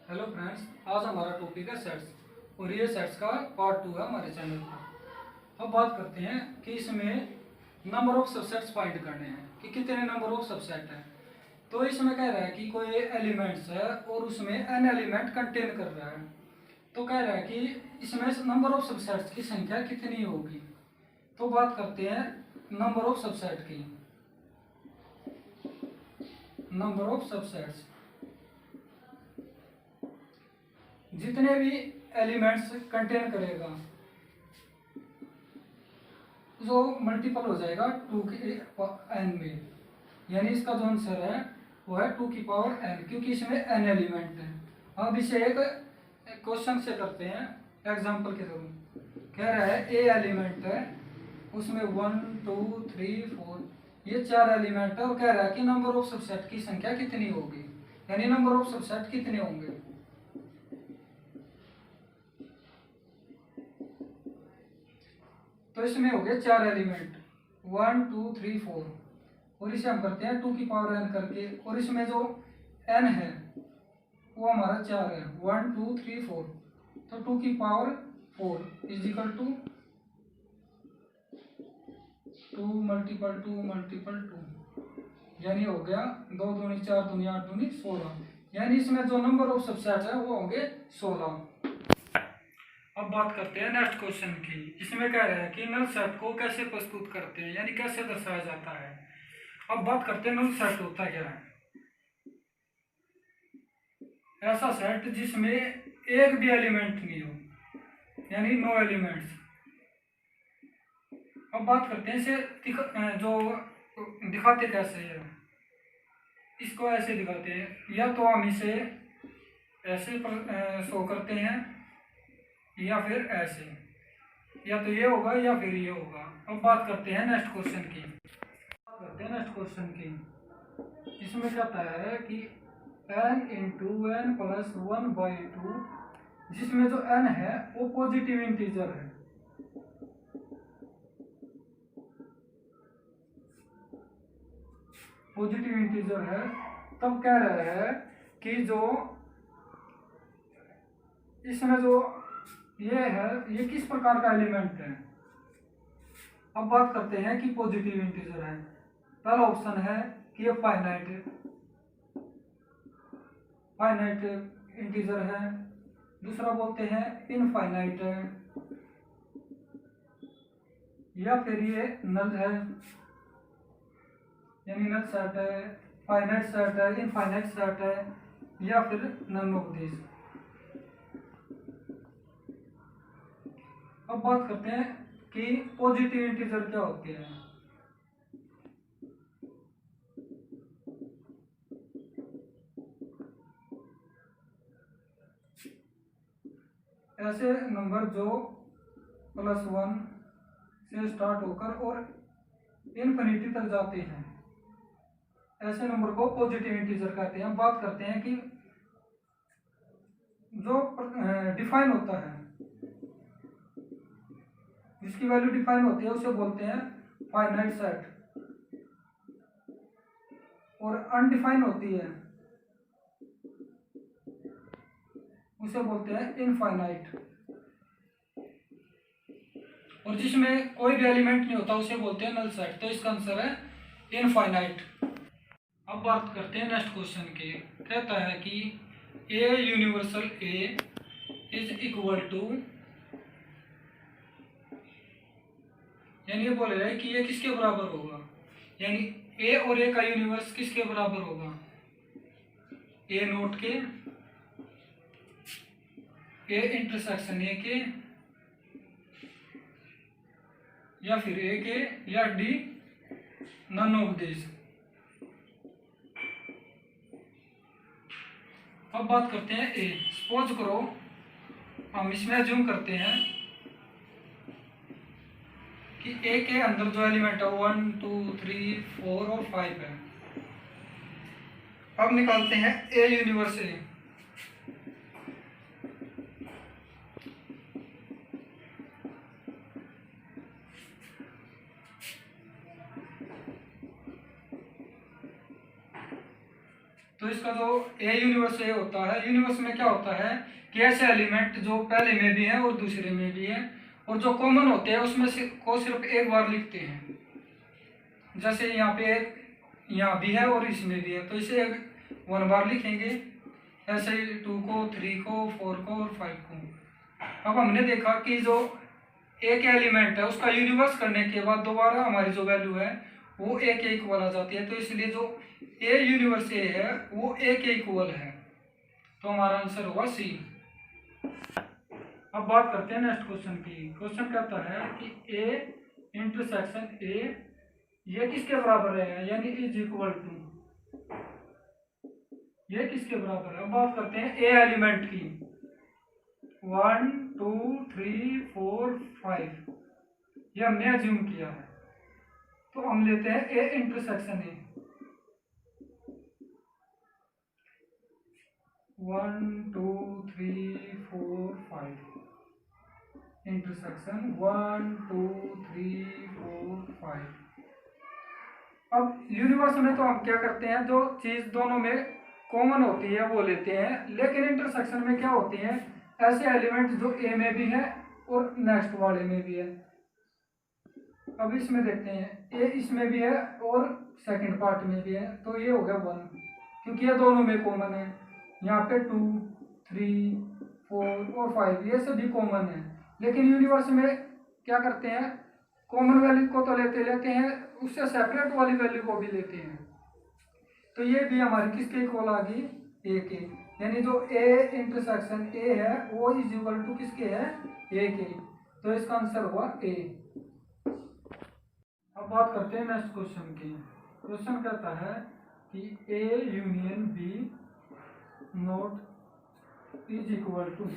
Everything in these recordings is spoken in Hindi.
हेलो फ्रेंड्स, आज हमारा टॉपिक है सेट्स और ये सेट्स का पार्ट 2 है हमारे चैनल पर। अब बात करते हैं कि इसमें नंबर ऑफ सबसेट्स फाइंड करने हैं कि कितने नंबर ऑफ सबसेट हैं। तो इसमें कह रहा है कि कोई एलिमेंट्स है और उसमें एन एलिमेंट कंटेन कर रहा है। तो कह रहा है कि इसमें नंबर ऑफ सबसेट्स की संख्या कितनी होगी। तो बात करते हैं नंबर ऑफ सबसेट की। नंबर ऑफ सबसेट्स जितने भी एलिमेंट्स कंटेन करेगा जो मल्टीपल हो जाएगा 2 के एन में, यानी इसका जो आंसर है वो है 2 की पावर एन, क्योंकि इसमें एन एलिमेंट है। अब इसे एक क्वेश्चन से करते हैं एग्जांपल के थ्रू। कह रहा है ए एलिमेंट है, उसमें 1 2 3 4 ये 4 एलिमेंट है और कह रहा है कि नंबर ऑफ सबसेट की संख्या कितनी होगी, यानी नंबर ऑफ सबसेट कितने होंगे। तो इसमें हो गए 4 एलिमेंट 1 2 3 4 और इसे हम करते हैं 2 की पावर एन करके, और इसमें जो एन है वो हमारा 4 है 1 2 3 4। तो 2 की power 4 is equal to 2 multiple 2 multiple 2, यानी हो गया 2 दूनी 4 दूनी 8 दूनी 16, यानी इसमें जो नंबर ऑफ सबसेट है वो होंगे 16। अब बात करते हैं नेक्स्ट क्वेश्चन की। इसमें कह रहा है कि नल सेट को कैसे प्रस्तुत करते हैं, यानी कैसे दर्शाया जाता है। अब बात करते हैं नल सेट होता क्या है। ऐसा सेट जिसमें एक भी एलिमेंट नहीं हो, यानी नो एलिमेंट्स। अब बात करते हैं इसे जो दिखाते कैसे है। इसको ऐसे दिखाते हैं, या तो हम इसे ऐसे शो करते हैं या फिर ऐसे, या तो ये होगा या फिर ये होगा। अब बात करते हैं नेक्स्ट क्वेश्चन की। बात करते हैं नेक्स्ट क्वेश्चन की। इसमें कहता है कि n इंटू एन प्लस 1/2, जिसमें जो n है वो पॉजिटिव इंटीजर है। पॉजिटिव इंटीजर है, तब कह रहा है कि जो इसमें जो ये है ये किस प्रकार का एलिमेंट है। अब बात करते हैं कि पॉजिटिव इंटीजर है। पहला ऑप्शन है कि ये फाइनाइट इंटीजर है। दूसरा बोलते हैं इनफाइनाइट है, या फिर ये नल है, यानी नल सेट है, फाइनाइट सेट है, इनफाइनाइट सेट है, या फिर नन ऑफ दिस। अब बात करते हैं कि पॉजिटिव इंटीजर क्या होते हैं। ऐसे नंबर जो +1 से स्टार्ट होकर और इन्फिनिटी तक जाते हैं, ऐसे नंबर को पॉजिटिव इंटीजर कहते हैं। बात करते हैं कि जो डिफाइन होता है, जिसकी वैल्यू डिफाइन होती है उसे बोलते हैं फाइनाइट सेट, और अनडिफाइन होती है उसे बोलते हैं इनफाइनाइट, और जिसमें कोई भी एलिमेंट नहीं होता उसे बोलते हैं नल सेट। तो इसका आंसर है इनफाइनाइट। अब बात करते हैं नेक्स्ट क्वेश्चन की। कहता है कि A universal A is equal to, यानी ये बोल रहा है कि ये किसके बराबर होगा, यानी ए और ए का यूनिवर्स किसके बराबर होगा। ए नोट के, ए इंटरसेक्शन ए के, या फिर ए के, या डी नन ऑफ दिस। अब बात करते हैं ए। सपोज करो हम इसमें अज्यूम करते हैं कि ए के अंदर जो एलिमेंट है 1 2 3 4 और 5 है। अब निकालते हैं ए यूनिवर्स ए। तो तो इसका जो ए यूनिवर्स ए होता है, यूनिवर्स में क्या होता है कि ऐसे एलिमेंट जो पहले में भी है और दूसरे में भी है, और जो कॉमन होते हैं उसमें से को सिर्फ एक बार लिखते हैं। जैसे यहाँ पे यहाँ भी है और इसमें भी है, तो इसे 1 बार लिखेंगे, ऐसे ही 2 को, 3 को, 4 को और 5 को। अब हमने देखा कि जो एक एलिमेंट है उसका यूनिवर्स करने के बाद दोबारा हमारी जो वैल्यू है वो ए के इक्वल आ जाती है, तो इसलिए जो ए यूनिवर्स ए है वो ए के इक्वल है, तो हमारा आंसर होगा सी। अब बात करते हैं नेक्स्ट क्वेश्चन की। क्वेश्चन कहता है कि ए इंटरसेक्शन ए ये किसके बराबर है, यानी इज इक्वल टू, ये किसके बराबर है। अब बात करते हैं ए एलिमेंट की, 1 2 3 4 5 ये हमने अज्यूम किया है, तो हम लेते हैं ए इंटरसेक्शन ए, 1 2 3 4 5 इंटरसेक्शन 1 2 3 4 5। अब यूनिवर्स में तो हम क्या करते हैं, जो चीज दोनों में कॉमन होती है वो लेते हैं, लेकिन इंटरसेक्शन में क्या होती है, ऐसे एलिमेंट जो ए में भी है और नेक्स्ट वाले में भी है। अब इसमें देखते हैं ए इसमें भी है और सेकंड पार्ट में भी है, तो ये हो गया 1, क्योंकि ये दोनों में कॉमन है। यहाँ पे 2 3 4 और 5 ये सभी कॉमन है, लेकिन यूनिवर्स में क्या करते हैं, कॉमन वैल्यू को तो लेते हैं, उससे सेपरेट वाली वैल्यू को भी लेते हैं, तो ये भी हमारी किसके इक्वल आ गई, ए के, यानी जो ए इंटरसेक्शन ए है वो इज इक्वल टू किसके है, ए के, तो इसका आंसर हुआ ए। अब बात करते हैं नेक्स्ट क्वेश्चन की। क्वेश्चन कहता है कि A union B not is equal to,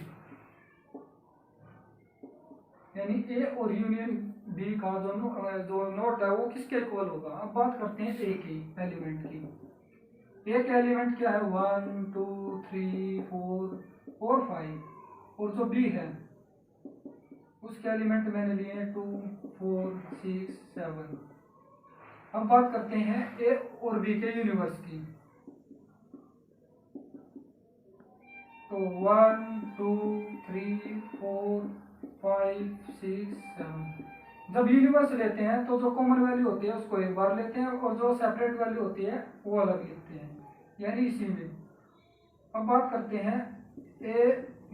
यानी ए और यूनियन बी का दोनों जो नोट है वो किसके इक्वल होगा। अब बात करते हैं ए की एलिमेंट की। एक एलिमेंट क्या है, 1 2 3 4 और 5, और जो बी है उसके एलिमेंट मैंने लिए 2 4 6 7। अब बात करते हैं ए और बी के यूनिवर्स की, तो 1 2 3 4 5 6 7। जब यूनिवर्स लेते हैं तो जो कॉमन वैल्यू होती है उसको एक बार लेते हैं, और जो सेपरेट वैल्यू होती है वो अलग लेते हैं, यानी इसी में। अब बात करते हैं ए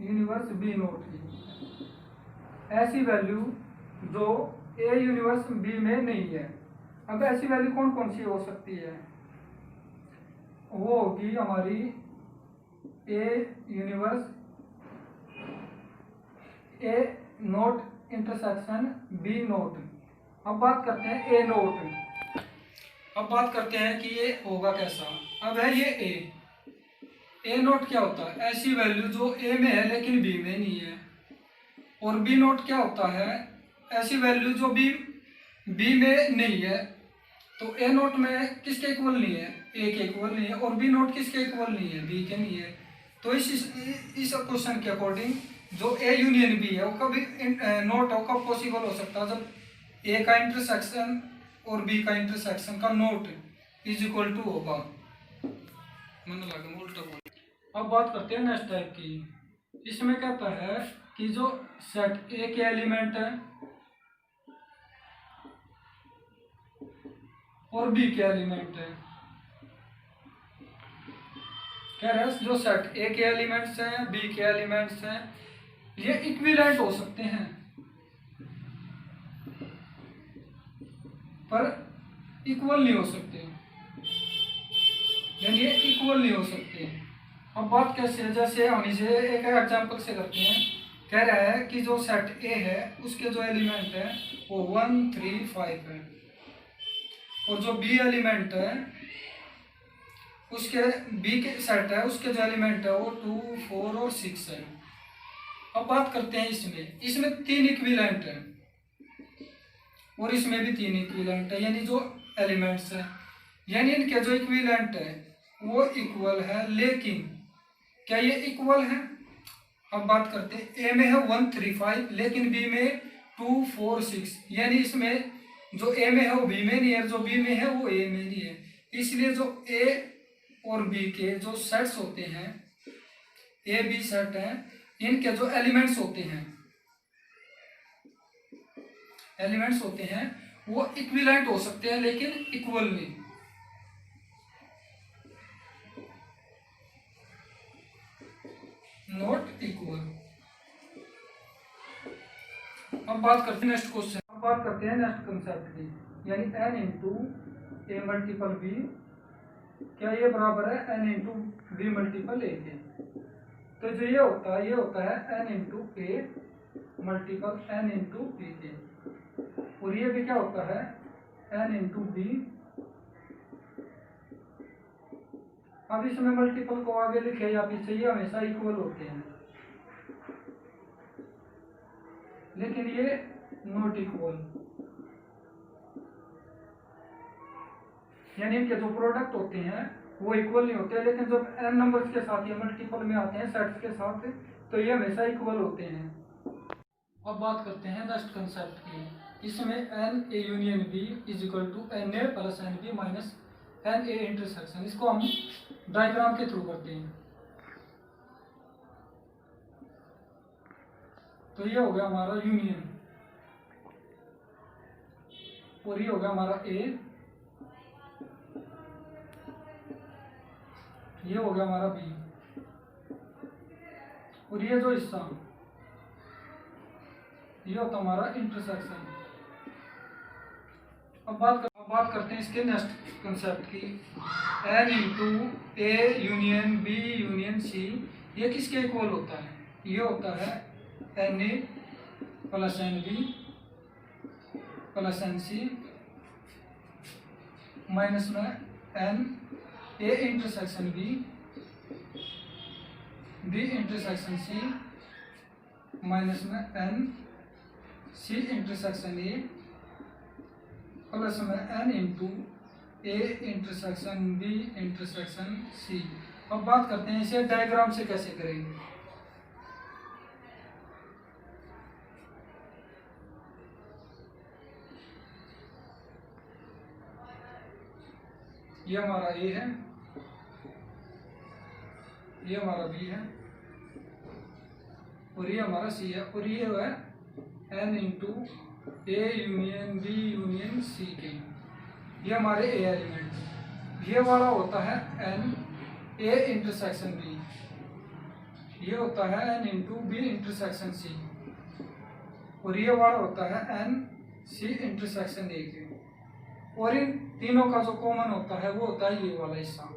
यूनिवर्स बी नोट की, ऐसी वैल्यू जो ए यूनिवर्स बी में नहीं है। अब ऐसी वैल्यू कौन कौन सी हो सकती है, वो होगी हमारी A universe A not intersection B not. अब बात करते हैं ए नोट। अब बात करते हैं कि ये होगा कैसा। अब है ये ए नोट क्या होता है, ऐसी वैल्यू जो ए में है लेकिन बी में नहीं है। और बी नोट क्या होता है, ऐसी वैल्यू जो बी में नहीं है। तो ए नोट में किसके इक्वल नहीं है, ए के इक्वल नहीं है, और बी नोट किसके इक्वल नहीं है, बी के नहीं है। तो इस क्वेश्चन के अकॉर्डिंग जो ए यूनियन बी है वो कभी नोट हो कब पॉसिबल हो सकता है, जब ए का इंटरसेक्शन और बी का इंटरसेक्शन का नोट इज इक्वल टू होगा। मन लगा उल्टा बोल। अब बात करते हैं नेक्स्ट टाइप की। इसमें कहता है कि जो सेट ए के एलिमेंट है और बी के एलिमेंट है, कह रहे हैं जो सेट ए के एलिमेंट्स हैं बी के एलिमेंट्स हैं ये इक्विवेलेंट हो सकते हैं पर इक्वल नहीं हो सकते, यानी ये इक्वल नहीं हो सकते। अब बात कैसे है, जैसे हम इसे एक एग्जांपल से करते हैं। कह रहा है कि जो सेट ए है उसके जो एलिमेंट है वो 1 3 5 है, और जो बी एलिमेंट है उसके बी के सेट है उसके जो एलिमेंट है वो 2 4 और 6 है। अब बात करते हैं इसमें 3 इक्विवेलेंट है और इसमें भी 3 इक्विवेलेंट है, यानी जो एलिमेंट्स है यानी इनके जो इक्विवेलेंट है वो इक्वल है, लेकिन क्या ये इक्वल है। अब बात करते हैं ए में है 1 3 5 लेकिन बी में 2 4 6, यानी इसमें जो ए में है वो बी में नहीं है, जो बी में है वो ए में नहीं है। इसलिए जो ए और बी के जो सेट्स होते हैं, ए बी सेट हैं, इनके जो एलिमेंट्स होते हैं वो इक्विवेलेंट हो सकते हैं लेकिन इक्वल में। Not equal. अब बात करते हैं नेक्स्ट क्वेश्चन, अब बात करते हैं नेक्स्ट कंसेप्ट की, यानी n इंटू ए मल्टीपल बी, क्या ये बराबर है n इंटू बी मल्टीपल ए के। तो जो ये होता है n इंटू ए मल्टीपल n इंटू बी के, और ये भी क्या होता है n इंटू बी। अब इसमें मल्टीपल को आगे लिखे या पीछे ये हमेशा इक्वल होते हैं, लेकिन ये नॉट इक्वल, यानी इनके जो प्रोडक्ट होते हैं वो इक्वल नहीं होते, लेकिन जब n नंबर्स के साथ ये मल्टीपल में आते हैं सेट्स के साथ, तो ये हमेशा इक्वल होते हैं। अब बात करते हैं नेक्स्ट कंसेप्ट की, इसमें n a union b is equal to n a plus n b minus n a intersection, इसको हम डायग्राम के थ्रू करते हैं। तो ये हो गया हमारा यूनियन, और ये हो गया हमारा a, ये हो गया हमारा b, और ये जो हिस्सा ये होता हमारा इंटरसेक्शन। अब बात करते हैं इसके नेक्स्ट कंसेप्ट की, n into A union B union C, ये किसके इक्वल होता है, ये होता है N A plus N B plus N C minus में N A intersection B B intersection C minus में N C intersection A plus में N into A intersection B intersection C. अब बात करते हैं इसे डायग्राम से कैसे करेंगे। ये हमारा ए है, ये हमारा बी है, और ये हमारा सी है, और ये है n into A union B union C के, ये हमारे ए एलिमेंट। ये वाला होता है एन ए इंटरसेक्शन बी, ये होता है n into B intersection C, और ये वाला होता है एन सी इंटरसेक्शन ए के, और इन तीनों का जो कॉमन होता है वो होता है ये वाला हिस्सा,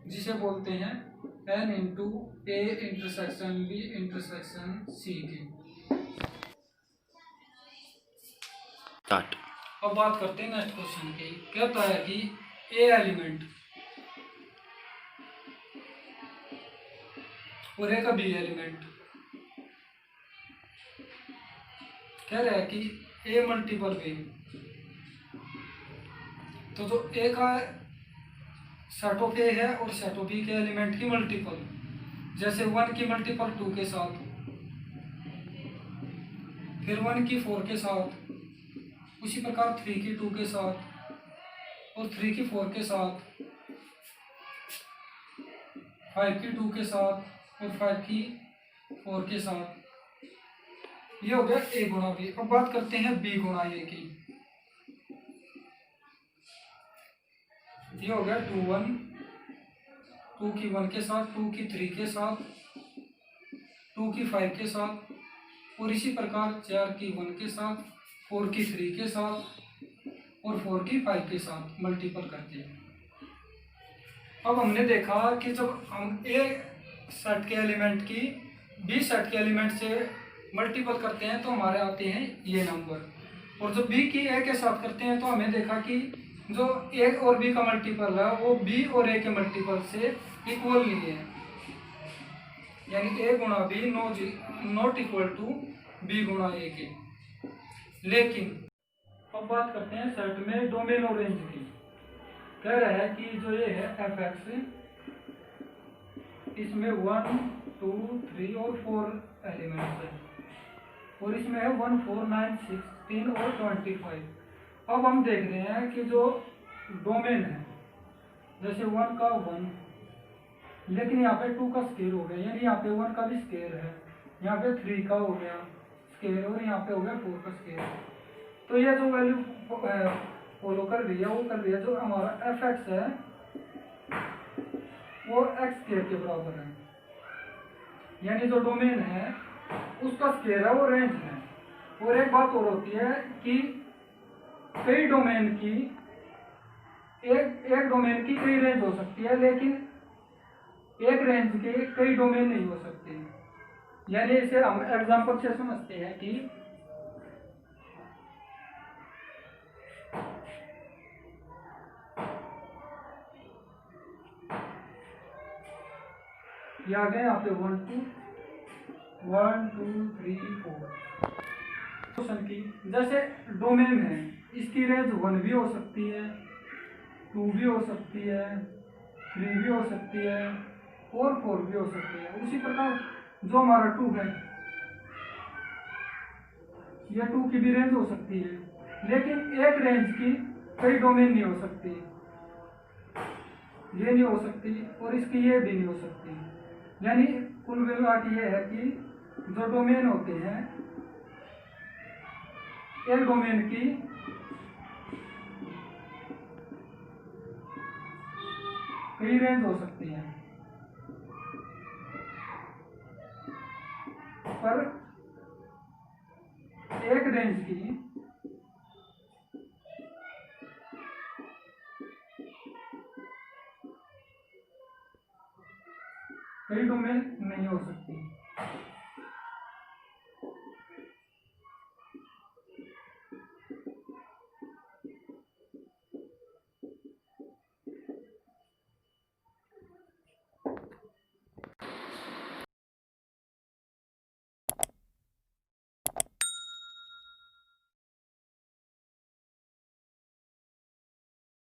जिसे बोलते हैं n into A intersection B intersection C के। अब बात करते हैं नेक्स्ट क्वेश्चन की, कहता है कि ए एलिमेंट और ए का बी एलिमेंट, कह रहा है कि ए मल्टीपल बी, तो जो ए का सेट ऑफ ए है और सेट ऑफ बी के एलिमेंट की मल्टीपल, जैसे 1 की मल्टीपल 2 के साथ, फिर 1 की 4 के साथ, उसी प्रकार 3 की 2 के साथ, और 3 की 4 के साथ, 5 की 2 के साथ, और 5 की 4 के साथ। ये हो गया ए गुणा बी। अब बात करते हैं बी गुणा ए की। ये हो गया 2 1, 2 की 1 के साथ, 2 की 3 के साथ, 2 की 5 के साथ, और इसी प्रकार 4 की 1 के साथ, 4 की 3 के साथ, और 4 की 5 के साथ मल्टीपल करते हैं। अब हमने देखा कि जब हम ए सेट के एलिमेंट की बी सेट के एलिमेंट से मल्टीपल करते हैं तो हमारे आते हैं ये नंबर, और जब बी की ए के साथ करते हैं तो हमें देखा कि जो ए और बी का मल्टीपल है वो बी और ए के मल्टीपल से इक्वल नहीं है, यानी ए गुणा B not equal to B गुणा ए के। लेकिन अब बात करते हैं सेट में डोमेन और रेंज की। कह रहा है कि जो ये है एफ एक्स, इसमें 1 2 3 और 4 एलिमेंट्स है, और इसमें है 1 4 9 16 और 25। अब हम देख रहे हैं कि जो डोमेन है, जैसे 1 का 1, लेकिन यहाँ पे 2 का स्केयर हो गया, यानी यहाँ पे 1 का भी स्केयर है, यहाँ पे 3 का हो गया स्केयर और यहाँ पे हो गया 4 का स्केयर। तो ये जो वैल्यू फॉलो कर रही है वो कर रही है जो हमारा एफ एक्स है वो एक्स स्केयर के बराबर है, यानी जो डोमेन है उसका स्केयर है वो रेंज है। और एक बात और होती है कि कई डोमेन की एक डोमेन की कई रेंज हो सकती है, लेकिन एक रेंज के कई डोमेन नहीं हो सकते। यानी इसे हम एग्जांपल से समझते हैं कि ये आ गए यहाँ पे 1 2 3 4 क्वेश्चन की। जैसे डोमेन है, इसकी रेंज 1 भी हो सकती है, 2 भी हो सकती है, 3 भी हो सकती है और 4 भी हो सकती है। उसी प्रकार जो हमारा 2 है, यह 2 की भी रेंज हो सकती है, लेकिन एक रेंज की कई डोमेन नहीं हो सकती, ये नहीं हो सकती और इसकी ये भी नहीं हो सकती। यानी कुल बात ये है कि जो डोमेन होते हैं, एक डोमेन की कई रेंज हो सकती है, पर एक रेंज की कई डोमेन नहीं हो सकती।